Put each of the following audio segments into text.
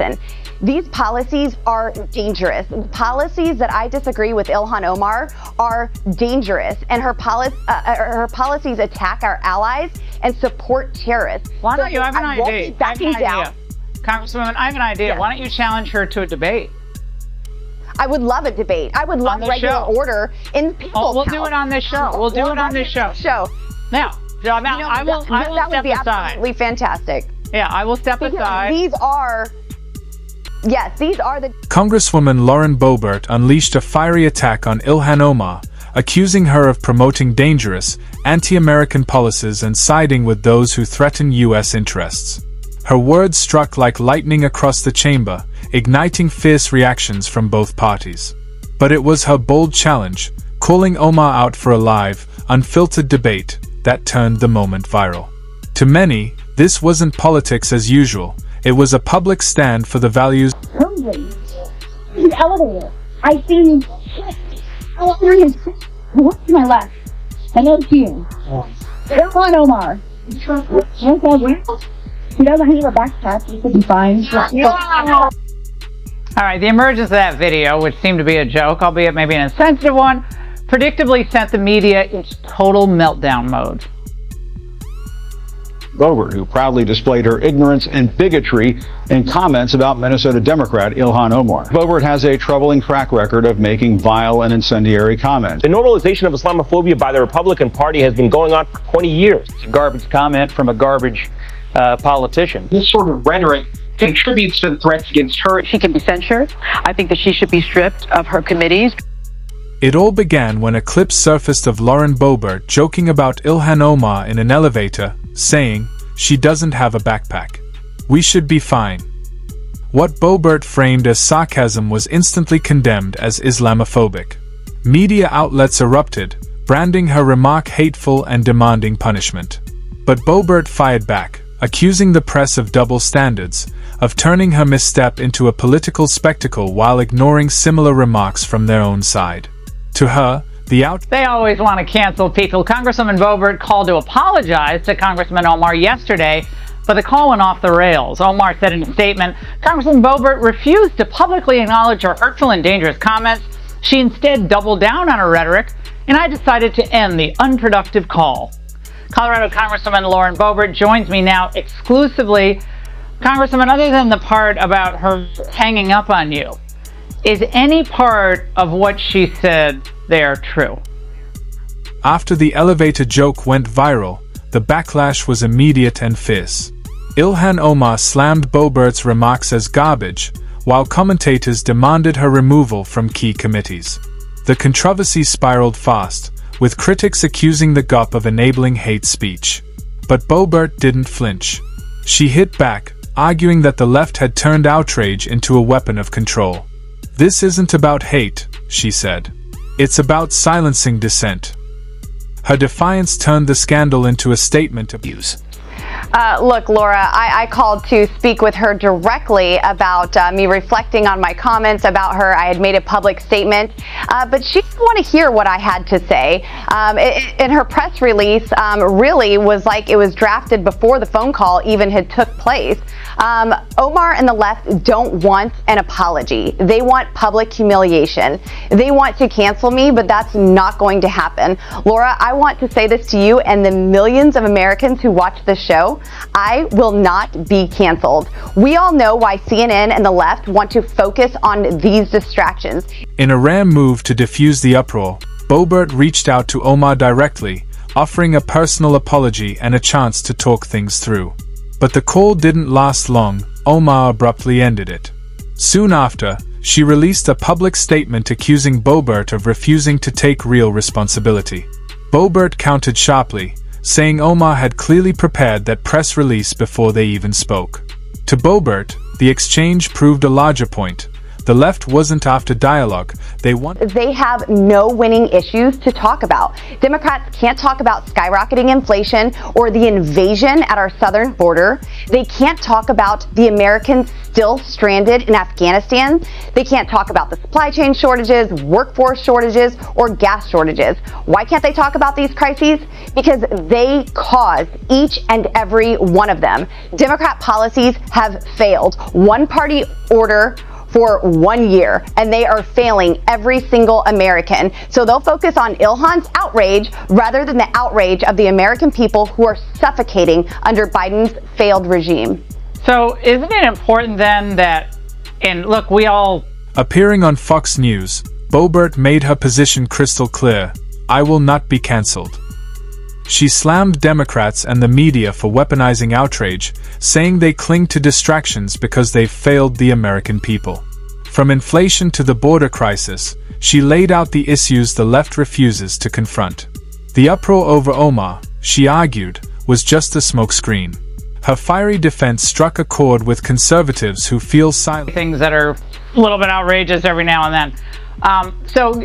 listen. These policies are dangerous. Policies that I disagree with Ilhan Omar are dangerous, and her policies attack our allies and support terrorists. Why don't you have an idea? Congresswoman, I have an idea. Yes. Why don't you challenge her to a debate? I would love a debate. I would love regular order in people's We'll do it on this show. We'll do it on this show. Now, I will that would step be aside. absolutely fantastic. Yeah, I will step aside. These are the... Congresswoman Lauren Boebert unleashed a fiery attack on Ilhan Omar, accusing her of promoting dangerous, anti-American policies and siding with those who threaten U.S. interests. Her words struck like lightning across the chamber, igniting fierce reactions from both parties. But it was her bold challenge, calling Omar out for a live, unfiltered debate, that turned the moment viral. To many, this wasn't politics as usual. It was a public stand for the values. The elevator. I see. What's to my left? I know it's you. Ilhan Omar. She doesn't have a backpack. She could be fine. All right, the emergence of that video, which seemed to be a joke, albeit maybe an insensitive one, predictably sent the media into total meltdown mode. Boebert, who proudly displayed her ignorance and bigotry in comments about Minnesota Democrat Ilhan Omar. Boebert has a troubling track record of making vile and incendiary comments. The normalization of Islamophobia by the Republican Party has been going on for 20 years. It's a garbage comment from a garbage politician. This sort of rhetoric contributes to the threats against her. She can be censured. I think that she should be stripped of her committees. It all began when a clip surfaced of Lauren Boebert joking about Ilhan Omar in an elevator, saying, "She doesn't have a backpack. We should be fine." What Boebert framed as sarcasm was instantly condemned as Islamophobic. Media outlets erupted, branding her remark hateful and demanding punishment. But Boebert fired back, accusing the press of double standards, of turning her misstep into a political spectacle while ignoring similar remarks from their own side. To her, they always want to cancel people. Congresswoman Boebert called to apologize to Congressman Omar yesterday, but the call went off the rails. Omar said in a statement, Congresswoman Boebert refused to publicly acknowledge her hurtful and dangerous comments. She instead doubled down on her rhetoric, and I decided to end the unproductive call. Colorado Congresswoman Lauren Boebert joins me now exclusively. Congresswoman, other than the part about her hanging up on you, is any part of what she said there true? After the elevator joke went viral, the backlash was immediate and fierce. Ilhan Omar slammed Boebert's remarks as garbage, while commentators demanded her removal from key committees. The controversy spiraled fast, with critics accusing the GOP of enabling hate speech. But Boebert didn't flinch. She hit back, arguing that the left had turned outrage into a weapon of control. "This isn't about hate," she said. "It's about silencing dissent." Her defiance turned the scandal into a statement of views. Look, Laura, I called to speak with her directly about me reflecting on my comments about her. I had made a public statement, but she didn't want to hear what I had to say. In her press release, really was like it was drafted before the phone call even had took place. Omar and the left don't want an apology. They want public humiliation. They want to cancel me, but that's not going to happen. Laura, I want to say this to you and the millions of Americans who watch this show. I will not be canceled. We all know why CNN and the left want to focus on these distractions. In a rare move to diffuse the uproar, Boebert reached out to Omar directly, offering a personal apology and a chance to talk things through. But the call didn't last long. Omar abruptly ended it. Soon after, she released a public statement accusing Boebert of refusing to take real responsibility. Boebert countered sharply, saying Omar had clearly prepared that press release before they even spoke. To Boebert, the exchange proved a larger point. The left wasn't after dialogue. They have no winning issues to talk about. Democrats can't talk about skyrocketing inflation or the invasion at our southern border. They can't talk about the Americans still stranded in Afghanistan. They can't talk about the supply chain shortages, workforce shortages, or gas shortages. Why can't they talk about these crises? Because they cause each and every one of them. Democrat policies have failed. One-party order for 1 year, and they are failing every single American. So they'll focus on Ilhan's outrage rather than the outrage of the American people who are suffocating under Biden's failed regime. So isn't it important then that, and look, we all... Appearing on Fox News, Boebert made her position crystal clear: I will not be cancelled. She slammed Democrats and the media for weaponizing outrage, saying they cling to distractions because they've failed the American people. From inflation to the border crisis, she laid out the issues the left refuses to confront. The uproar over Omar, she argued, was just a smokescreen. Her fiery defense struck a chord with conservatives who feel silent. Things that are a little bit outrageous every now and then. So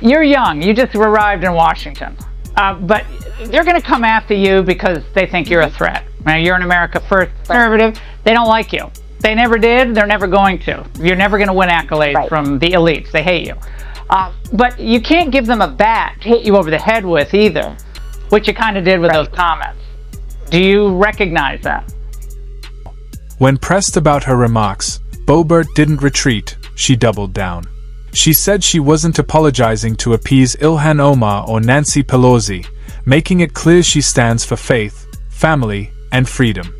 you're young. You just arrived in Washington. But they're going to come after you because they think you're a threat. Now, you're an America First conservative. They don't like you. They never did. They're never going to. You're never going to win accolades from the elites. They hate you. But you can't give them a bat to hit you over the head with either, which you kind of did with those comments. Do you recognize that? When pressed about her remarks, Boebert didn't retreat. She doubled down. She said she wasn't apologizing to appease Ilhan Omar or Nancy Pelosi, making it clear she stands for faith, family, and freedom.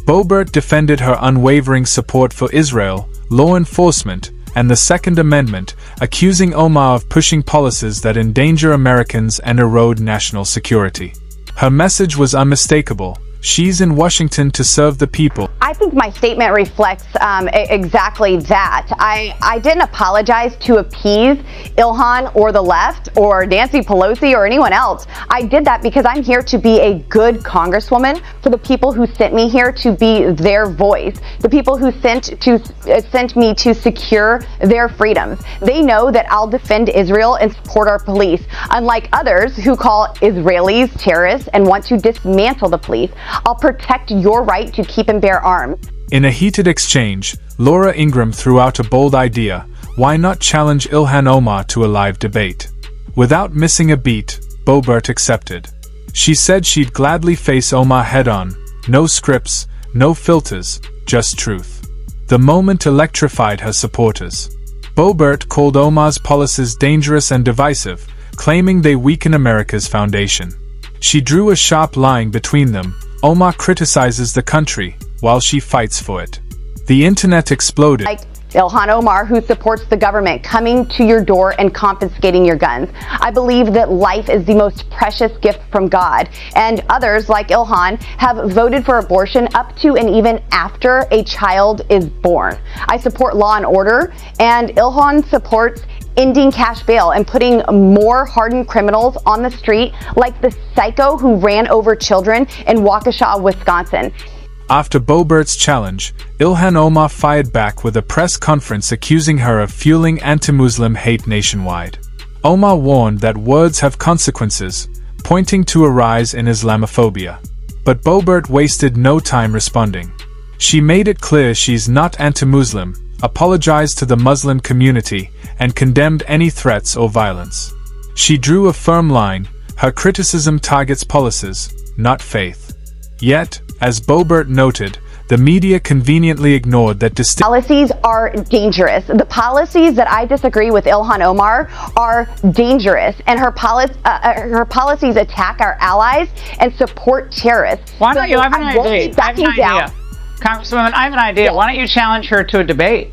Boebert defended her unwavering support for Israel, law enforcement, and the Second Amendment, accusing Omar of pushing policies that endanger Americans and erode national security. Her message was unmistakable: she's in Washington to serve the people. I think my statement reflects exactly that. I didn't apologize to appease Ilhan or the left or Nancy Pelosi or anyone else. I did that because I'm here to be a good congresswoman for the people who sent me here to be their voice, the people who sent me to secure their freedoms. They know that I'll defend Israel and support our police, unlike others who call Israelis terrorists and want to dismantle the police. I'll protect your right to keep and bear arms. In a heated exchange, Laura Ingraham threw out a bold idea: why not challenge Ilhan Omar to a live debate? Without missing a beat, Boebert accepted. She said she'd gladly face Omar head-on. No scripts, no filters, just truth. The moment electrified her supporters. Boebert called Omar's policies dangerous and divisive, claiming they weaken America's foundation. She drew a sharp line between them. Omar criticizes the country, while she fights for it. The internet exploded. Like Ilhan Omar, who supports the government coming to your door and confiscating your guns. I believe that life is the most precious gift from God, and others, like Ilhan, have voted for abortion up to and even after a child is born. I support law and order, and Ilhan supports ending cash bail and putting more hardened criminals on the street, like the psycho who ran over children in Waukesha, Wisconsin. After Boebert's challenge, Ilhan Omar fired back with a press conference accusing her of fueling anti-Muslim hate nationwide. Omar warned that words have consequences, pointing to a rise in Islamophobia. But Boebert wasted no time responding. She made it clear she's not anti-Muslim, apologized to the Muslim community, and condemned any threats or violence. She drew a firm line: her criticism targets policies, not faith. Yet, as Boebert noted, the media conveniently ignored that policies are dangerous. The policies that I disagree with Ilhan Omar are dangerous, and her policies attack our allies and support terrorists. Why don't you have an idea? Congresswoman, I have an idea. Why don't you challenge her to a debate?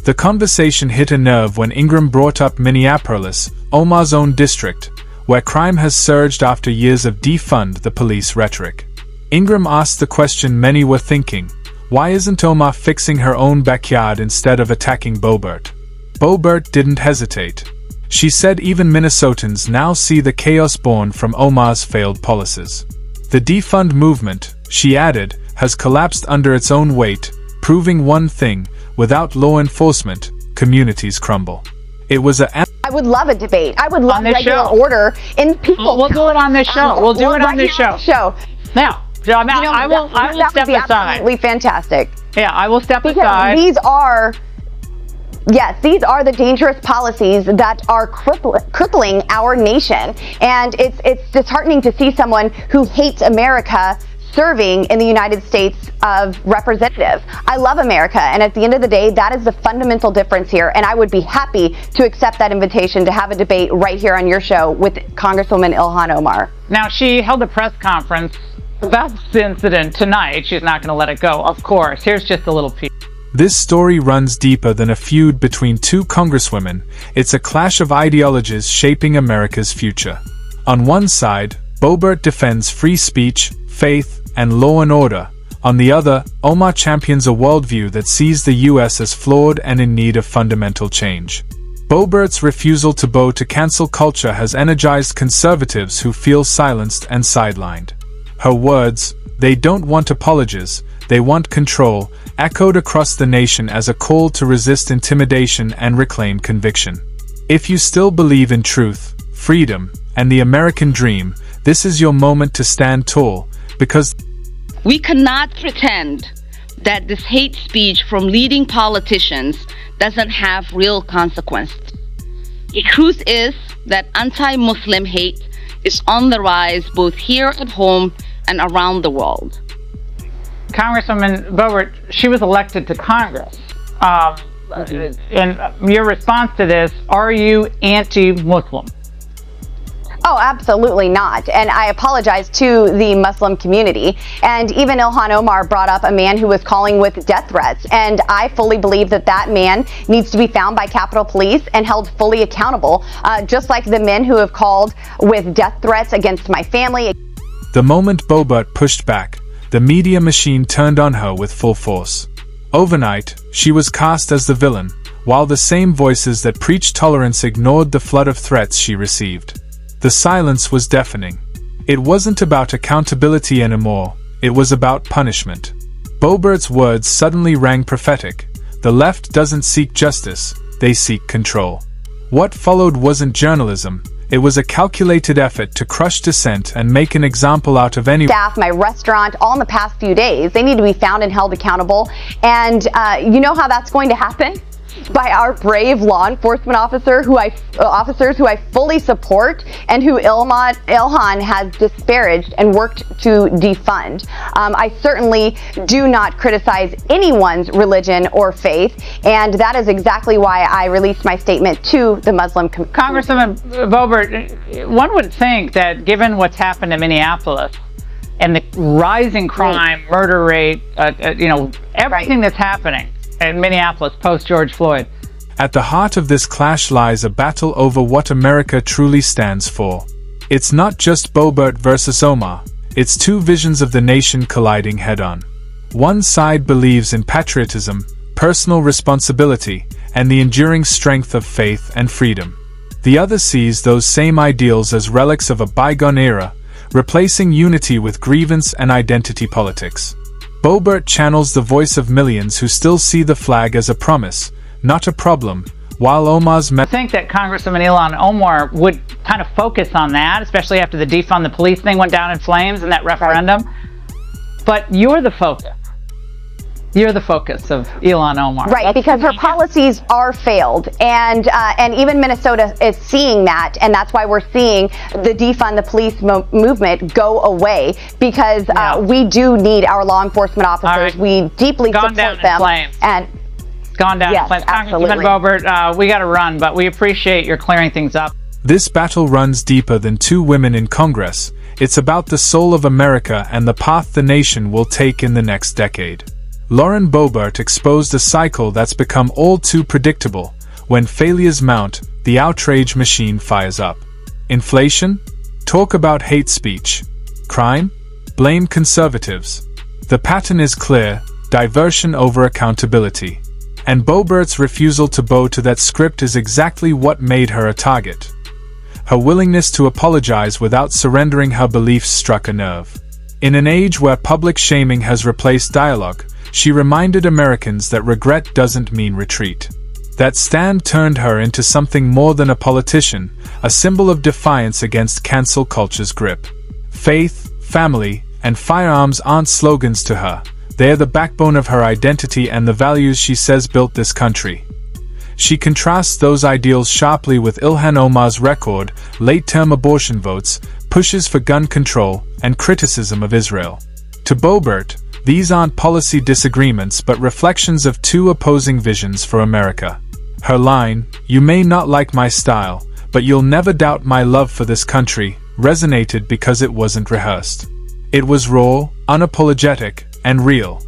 The conversation hit a nerve when Ingraham brought up Minneapolis, Omar's own district, where crime has surged after years of defund the police rhetoric. Ingraham asked the question many were thinking: why isn't Omar fixing her own backyard instead of attacking Boebert? Boebert didn't hesitate. She said even Minnesotans now see the chaos born from Omar's failed policies. The defund movement, she added, has collapsed under its own weight, proving one thing: Without law enforcement, communities crumble. It was a I would love a debate. I would love regular show. order in people. We'll do it on this show. We'll do it on this show. Now, I will that step would be aside. absolutely fantastic. Yeah, I will step Because aside. these are the dangerous policies that are crippling our nation. And it's disheartening to see someone who hates America serving in the United States of Representative. I love America, and at the end of the day, that is the fundamental difference here, and I would be happy to accept that invitation to have a debate right here on your show with Congresswoman Ilhan Omar. Now, she held a press conference about this incident tonight. She's not going to let it go, of course. Here's just a little piece. This story runs deeper than a feud between two congresswomen. It's a clash of ideologies shaping America's future. On one side, Boebert defends free speech, faith, and law and order. On the other, Omar champions a worldview that sees the U.S. as flawed and in need of fundamental change. Boebert's refusal to bow to cancel culture has energized conservatives who feel silenced and sidelined. Her words, "They don't want apologies, they want control," echoed across the nation as a call to resist intimidation and reclaim conviction. If you still believe in truth, freedom, and the American dream, this is your moment to stand tall, because We cannot pretend that this hate speech from leading politicians doesn't have real consequences. The truth is that anti-Muslim hate is on the rise both here at home and around the world. Congresswoman Boebert, she was elected to Congress. And your response to this, are you anti-Muslim? Oh, absolutely not. And I apologize to the Muslim community. And even Ilhan Omar brought up a man who was calling with death threats. And I fully believe that that man needs to be found by Capitol Police and held fully accountable, just like the men who have called with death threats against my family. the moment Boebert pushed back, the media machine turned on her with full force. Overnight, she was cast as the villain, while the same voices that preached tolerance ignored the flood of threats she received. The silence was deafening. It wasn't about accountability anymore, it was about punishment. Boebert's words suddenly rang prophetic. The left doesn't seek justice, they seek control. What followed wasn't journalism, it was a calculated effort to crush dissent and make an example out of anyone. Staff, my restaurant, all in the past few days, they need to be found and held accountable. And you know how that's going to happen? By our brave law enforcement officers who I fully support and who Ilhan has disparaged and worked to defund. I certainly do not criticize anyone's religion or faith, and that is exactly why I released my statement to the Muslim community. Congresswoman Boebert, one would think that given what's happened in Minneapolis and the rising crime, murder rate, everything that's happening in Minneapolis post-George Floyd. At the heart of this clash lies a battle over what America truly stands for. It's not just Boebert versus Omar, it's two visions of the nation colliding head-on. One side believes in patriotism, personal responsibility, and the enduring strength of faith and freedom. The other sees those same ideals as relics of a bygone era, replacing unity with grievance and identity politics. Boebert channels the voice of millions who still see the flag as a promise, not a problem, while Omar's I think that Congresswoman Ilhan Omar would kind of focus on that, especially after the defund the police thing went down in flames in that referendum. But you're the focus. You're the focus of Ilhan Omar. Right, because her policies are failed, and even Minnesota is seeing that, and that's why we're seeing the defund the police movement go away, because we do need our law enforcement officers. Right. We deeply support them. And gone down in flames. Congresswoman Boebert, we got to run, but we appreciate your clearing things up. This battle runs deeper than two women in Congress. It's about the soul of America and the path the nation will take in the next decade. Lauren Boebert exposed a cycle that's become all too predictable. When failures mount, the outrage machine fires up. Inflation? Talk about hate speech. Crime? Blame conservatives. The pattern is clear: diversion over accountability. And Boebert's refusal to bow to that script is exactly what made her a target. Her willingness to apologize without surrendering her beliefs struck a nerve. In an age where public shaming has replaced dialogue, she reminded Americans that regret doesn't mean retreat. That stand turned her into something more than a politician, a symbol of defiance against cancel culture's grip. Faith, family, and firearms aren't slogans to her. They are the backbone of her identity and the values she says built this country. She contrasts those ideals sharply with Ilhan Omar's record, late-term abortion votes, pushes for gun control, and criticism of Israel. To Boebert, these aren't policy disagreements but reflections of two opposing visions for America. Her line, "You may not like my style, but you'll never doubt my love for this country," resonated because it wasn't rehearsed. It was raw, unapologetic, and real.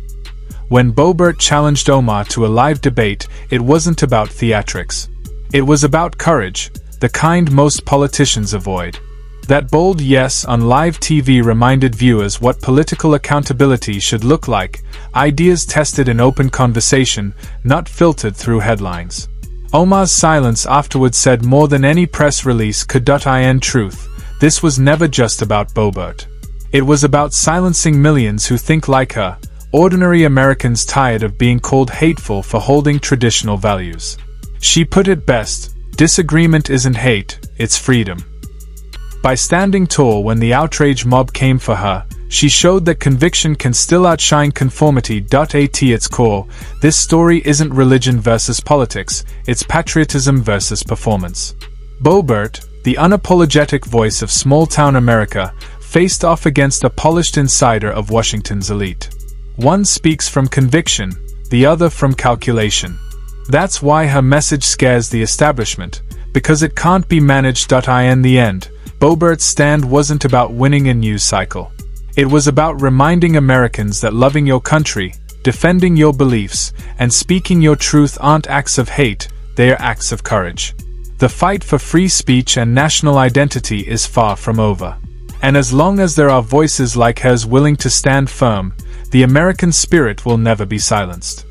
When Boebert challenged Omar to a live debate, it wasn't about theatrics. It was about courage, the kind most politicians avoid. That bold yes on live TV reminded viewers what political accountability should look like, ideas tested in open conversation, not filtered through headlines. Omar's silence afterwards said more than any press release could. In truth, this was never just about Boebert. It was about silencing millions who think like her, ordinary Americans tired of being called hateful for holding traditional values. She put it best, disagreement isn't hate, it's freedom. By standing tall when the outrage mob came for her, she showed that conviction can still outshine conformity. At its core, this story isn't religion versus politics, it's patriotism versus performance. Boebert, the unapologetic voice of small-town America, faced off against a polished insider of Washington's elite. One speaks from conviction, the other from calculation. That's why her message scares the establishment, because it can't be managed. In the end, Boebert's stand wasn't about winning a news cycle. It was about reminding Americans that loving your country, defending your beliefs, and speaking your truth aren't acts of hate, they are acts of courage. The fight for free speech and national identity is far from over. And as long as there are voices like hers willing to stand firm, the American spirit will never be silenced.